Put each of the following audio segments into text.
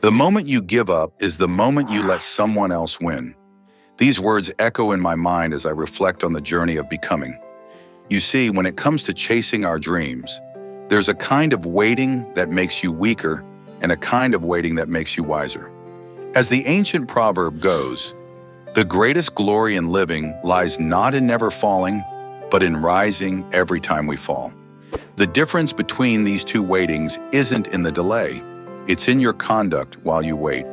The moment you give up is the moment you let someone else win. These words echo in my mind as I reflect on the journey of becoming. You see, when it comes to chasing our dreams, there's a kind of waiting that makes you weaker and a kind of waiting that makes you wiser. As the ancient proverb goes, the greatest glory in living lies not in never falling, but in rising every time we fall. The difference between these two waitings isn't in the delay. It's in your conduct while you wait.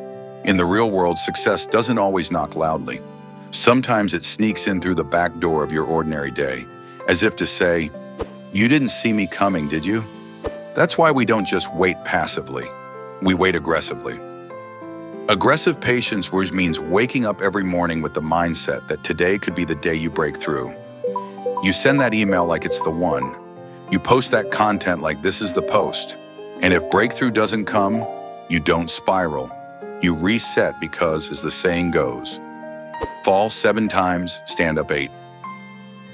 In the real world, success doesn't always knock loudly. Sometimes it sneaks in through the back door of your ordinary day, as if to say, "You didn't see me coming, did you?" That's why we don't just wait passively. We wait aggressively. Aggressive patience means waking up every morning with the mindset that today could be the day you break through. You send that email like it's the one. You post that content like this is the post. And if breakthrough doesn't come, you don't spiral. You reset because, as the saying goes, fall 7 times, stand up 8.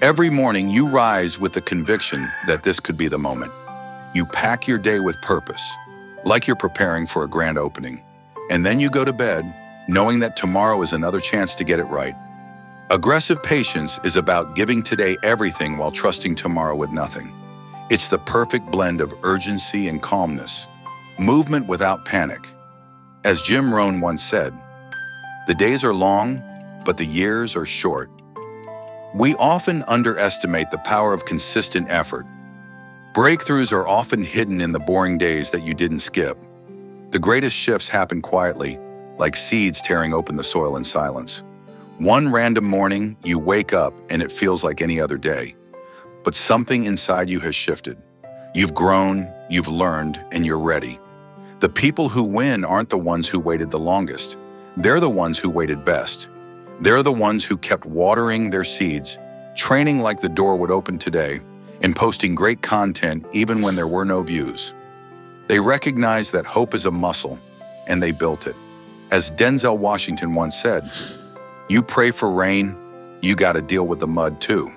Every morning you rise with the conviction that this could be the moment. You pack your day with purpose, like you're preparing for a grand opening. And then you go to bed, knowing that tomorrow is another chance to get it right. Aggressive patience is about giving today everything while trusting tomorrow with nothing. It's the perfect blend of urgency and calmness, movement without panic. As Jim Rohn once said, "The days are long, but the years are short." We often underestimate the power of consistent effort. Breakthroughs are often hidden in the boring days that you didn't skip. The greatest shifts happen quietly, like seeds tearing open the soil in silence. One random morning, you wake up and it feels like any other day. But something inside you has shifted. You've grown, you've learned, and you're ready. The people who win aren't the ones who waited the longest. They're the ones who waited best. They're the ones who kept watering their seeds, training like the door would open today, and posting great content even when there were no views. They recognized that hope is a muscle, and they built it. As Denzel Washington once said, "You pray for rain, you gotta deal with the mud too."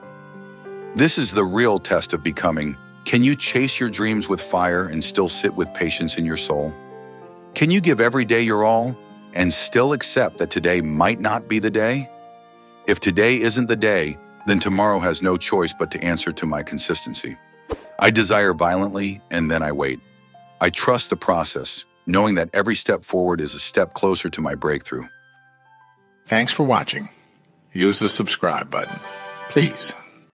This is the real test of becoming. Can you chase your dreams with fire and still sit with patience in your soul? Can you give every day your all and still accept that today might not be the day? If today isn't the day, then tomorrow has no choice but to answer to my consistency. I desire violently, and then I wait. I trust the process, knowing that every step forward is a step closer to my breakthrough. Thanks for watching. Use the subscribe button, please.